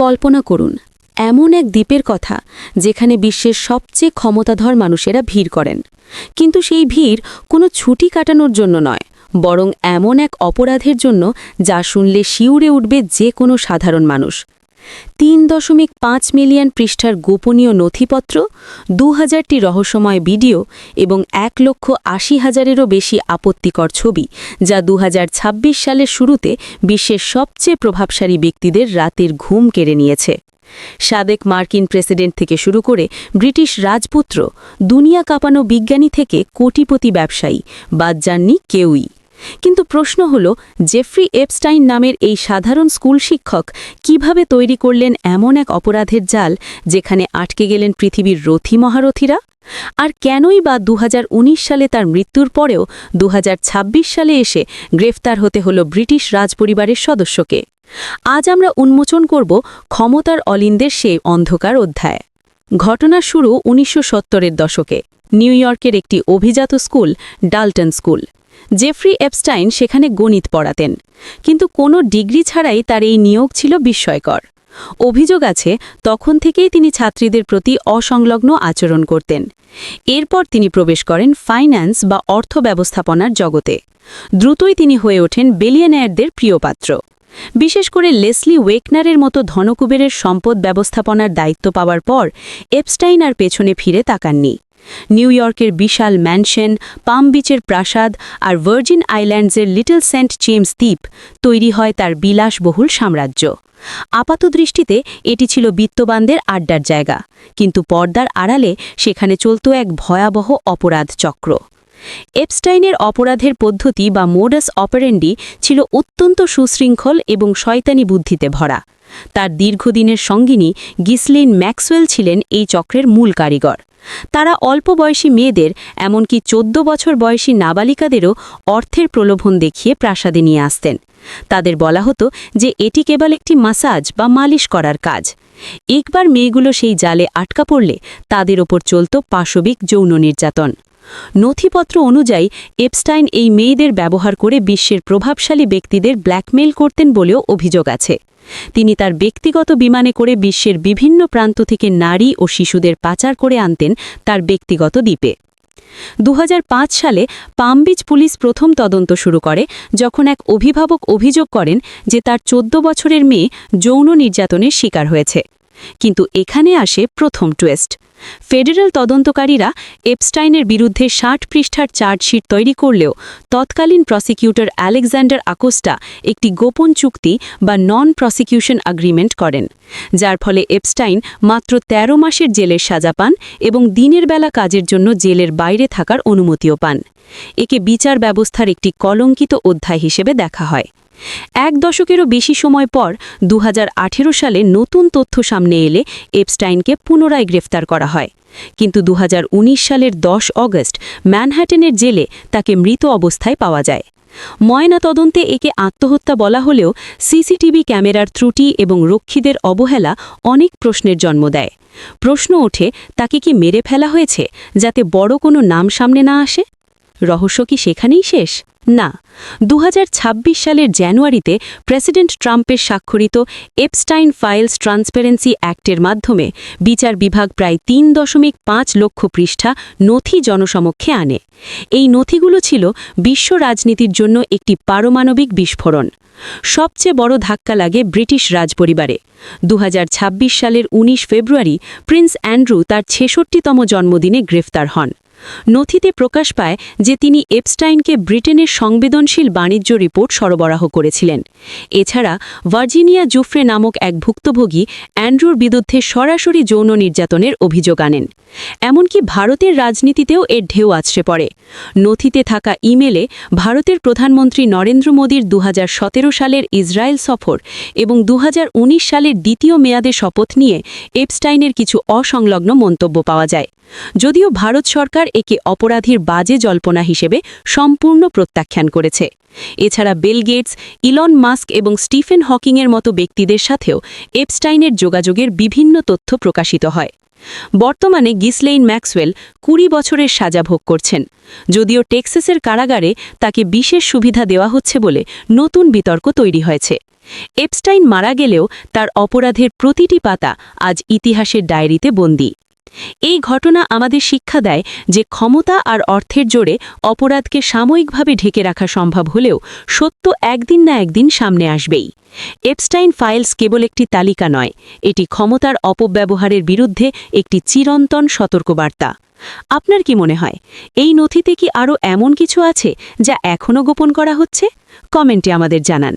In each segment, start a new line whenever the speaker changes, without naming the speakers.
কল্পনা করুন, এমন এক দ্বীপের কথা যেখানে বিশ্বের সবচেয়ে ক্ষমতাধর মানুষেরা ভিড় করেন, কিন্তু সেই ভিড় কোনো ছুটি কাটানোর জন্য নয়, বরং এমন এক অপরাধের জন্য যা শুনলে শিউরে উঠবে যে কোনো সাধারণ মানুষ। ৩.৫ মিলিয়ন পৃষ্ঠার গোপনীয় নথিপত্র, ২০০০টি রহস্যময় ভিডিও এবং ১,৮০,০০০-এরও বেশি আপত্তিকর ছবি, যা ২০২৬ সালের শুরুতে বিশ্বের সবচেয়ে প্রভাবশালী ব্যক্তিদের রাতের ঘুম কেড়ে নিয়েছে। সাবেক মার্কিন প্রেসিডেন্ট থেকে শুরু করে ব্রিটিশ রাজপুত্র, দুনিয়া কাঁপানো বিজ্ঞানী থেকে কোটিপতি ব্যবসায়ী, বাদ যাননি কেউই। কিন্তু প্রশ্ন হল, জেফ্রি এপস্টাইন নামের এই সাধারণ স্কুল শিক্ষক কিভাবে তৈরি করলেন এমন এক অপরাধের জাল যেখানে আটকে গেলেন পৃথিবীর রথী মহারথীরা? আর কেনই বা ২০১৯ সালে তার মৃত্যুর পরেও ২০২৬ সালে এসে গ্রেফতার হতে হল ব্রিটিশ রাজপরিবারের সদস্যকে? আজ আমরা উন্মোচন করব ক্ষমতার অলিন্দের সেই অন্ধকার অধ্যায়। ঘটনার শুরু ১৯৭০-এর দশকে নিউ ইয়র্কের একটি অভিজাত school, Dalton school. Jeffrey Epstein সেখানে গণিত পড়াতেন, কিন্তু কোনো ডিগ্রি ছাড়াই তার এই নিয়োগ ছিল বিস্ময়কর। অভিযোগ আছে, তখন থেকেই তিনি ছাত্রীদের প্রতি অসংলগ্ন আচরণ করতেন। এরপর তিনি প্রবেশ করেন ফাইন্যান্স বা অর্থ ব্যবস্থাপনার জগতে। দ্রুতই তিনি হয়ে ওঠেন বিলিয়নিয়ারদের প্রিয়পাত্র। বিশেষ করে লেসলি ওয়েকনারের মতো ধনকুবেরের সম্পদ ব্যবস্থাপনার দায়িত্ব পাওয়ার পর এপস্টাইন আর পেছনে ফিরে তাকাননি। নিউ ইয়র্কের বিশাল ম্যানশন, পাম বিচের প্রাসাদ আর ভার্জিন আইল্যান্ডসের লিটল সেন্ট জেমস দ্বীপ তৈরি হয় তার বিলাসবহুল সাম্রাজ্য। আপাতদৃষ্টিতে এটি ছিল বিত্তবানদের আড্ডার জায়গা, কিন্তু পর্দার আড়ালে সেখানে চলত এক ভয়াবহ অপরাধ চক্র। এপস্টাইনের অপরাধের পদ্ধতি বা মোডাস অপারেন্ডি ছিল অত্যন্ত সুশৃঙ্খল এবং শয়তানি বুদ্ধিতে ভরা। তার দীর্ঘদিনের সঙ্গিনী গিসলিন ম্যাক্সওয়েল ছিলেন এই চক্রের মূল কারিগর। তারা অল্প বয়সী মেয়েদের, এমনকি ১৪ বছর বয়সী নাবালিকাদেরও অর্থের প্রলোভন দেখিয়ে প্রাসাদে নিয়ে আসতেন। তাদের বলা হতো যে এটি কেবল একটি মাসাজ বা মালিশ করার কাজ। একবার মেয়েগুলো সেই জালে আটকা পড়লে তাদের ওপর চলত পাশবিক যৌন নির্যাতন। নথিপত্র অনুযায়ী এপস্টাইন এই মেয়েদের ব্যবহার করে বিশ্বের প্রভাবশালী ব্যক্তিদের ব্ল্যাকমেইল করতেন বলেও অভিযোগ আছে। তিনি তার ব্যক্তিগত বিমানে করে বিশ্বের বিভিন্ন প্রান্ত থেকে নারী ও শিশুদের পাচার করে আনতেন তার ব্যক্তিগত দ্বীপে। ২০০৫ সালে পাম বিচ পুলিশ প্রথম তদন্ত শুরু করে, যখন এক অভিভাবক অভিযোগ করেন যে তার ১৪ বছরের মেয়ে যৌন নির্যাতনের শিকার হয়েছে। কিন্তু এখানে আসে প্রথম টুইস্ট। ফেডারেল তদন্তকারীরা এপস্টাইনের বিরুদ্ধে ৬০ পৃষ্ঠার চার্জশিট তৈরি করলেও তৎকালীন প্রসিকিউটর আলেকজান্ডার আকোস্টা একটি গোপন চুক্তি বা নন প্রসিকিউশন এগ্রিমেন্ট করেন, যার ফলে এপস্টাইন মাত্র ১৩ মাসের জেলের সাজা পান এবং দিনের বেলা কাজের জন্য জেলের বাইরে থাকার অনুমতিও পান। একে বিচার ব্যবস্থার একটি কলঙ্কিত অধ্যায় হিসেবে দেখা হয়। এক দশকেরও বেশি সময় পর ২০১৮ সালে নতুন তথ্য সামনে এলে এপস্টাইনকে পুনরায় গ্রেফতার করা হয়, কিন্তু ২০১৯ সালের ১০ অগস্ট ম্যানহাটনের জেলে তাকে মৃত অবস্থায় পাওয়া যায়। ময়না তদন্তে একে আত্মহত্যা বলা হলেও সিসিটিভি ক্যামেরার ত্রুটি এবং রক্ষীদের অবহেলা অনেক প্রশ্নের জন্ম দেয়। প্রশ্ন ওঠে, তাকে কি মেরে ফেলা হয়েছে যাতে বড় কোনো নাম সামনে না আসে? রহস্য কি সেখানেই শেষ? না। ২০২৬ সালের জানুয়ারিতে প্রেসিডেন্ট ট্রাম্পের স্বাক্ষরিত এপস্টাইন ফাইলস ট্রান্সপারেন্সি অ্যাক্টের মাধ্যমে বিচার বিভাগ প্রায় ৩.৫ লক্ষ পৃষ্ঠা নথি জনসমক্ষে আনে। এই নথিগুলো ছিল বিশ্ব রাজনীতির জন্য একটি পারমাণবিক বিস্ফোরণ। সবচেয়ে বড় ধাক্কা লাগে ব্রিটিশ রাজপরিবারে। ২০২৬ সালের ১৯ ফেব্রুয়ারি প্রিন্স অ্যান্ড্রু তার ৬৬তম জন্মদিনে গ্রেফতার হন। নথিতে প্রকাশ পায় যে তিনি এপস্টাইনকে ব্রিটেনের সংবেদনশীল বাণিজ্য রিপোর্ট সরবরাহ করেছিলেন। এছাড়া ভার্জিনিয়া জুফ্রে নামক এক ভুক্তভোগী অ্যান্ড্রুর বিরুদ্ধে সরাসরি যৌন নির্যাতনের অভিযোগ আনেন। এমনকি ভারতের রাজনীতিতেও এর ঢেউ আছড়ে পড়ে। নথিতে থাকা ইমেলে ভারতের প্রধানমন্ত্রী নরেন্দ্র মোদীর ২০১৭ সালের ইসরায়েল সফর এবং ২০১৯ সালের দ্বিতীয় মেয়াদে শপথ নিয়ে এপস্টাইনের কিছু অসংলগ্ন মন্তব্য পাওয়া যায়। যদিও ভারত সরকার একে অপরাধীর বাজে জল্পনা হিসেবে সম্পূর্ণ প্রত্যাখ্যান করেছে। এছাড়া বিল গেটস, ইলন মাস্ক এবং স্টিফেন হকিংয়ের মতো ব্যক্তিদের সাথেও এপস্টাইনের যোগাযোগের বিভিন্ন তথ্য প্রকাশিত হয়। বর্তমানে গিসলেইন ম্যাক্সওয়েল 20 বছরের সাজা ভোগ করছেন, যদিও টেক্সাসের কারাগারে তাকে বিশেষ সুবিধা দেওয়া হচ্ছে বলে নতুন বিতর্ক তৈরি হয়েছে। এপস্টাইন মারা গেলেও তার অপরাধের প্রতিটি পাতা আজ ইতিহাসের ডায়েরিতে বন্দী। এই ঘটনা আমাদের শিক্ষা দেয় যে ক্ষমতা আর অর্থের জোরে অপরাধকে সাময়িকভাবে ঢেকে রাখা সম্ভব হলেও সত্য একদিন না একদিন সামনে আসবেই। এপস্টাইন ফাইলস কেবল একটি তালিকা নয়, এটি ক্ষমতার অপব্যবহারের বিরুদ্ধে একটি চিরন্তন সতর্কবার্তা। আপনার কি মনে হয়, এই নথিতে কি আরও এমন কিছু আছে যা এখনও গোপন করা হচ্ছে? কমেন্টে আমাদের জানান।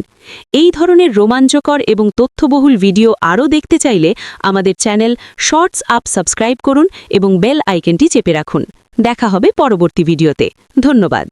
এই ধরনের রোমাঞ্চকর এবং তথ্যবহুল ভিডিও আরও দেখতে চাইলে আমাদের চ্যানেল শর্টস আপ সাবস্ক্রাইব করুন এবং বেল আইকনটি চেপে রাখুন। দেখা হবে পরবর্তী ভিডিওতে। ধন্যবাদ।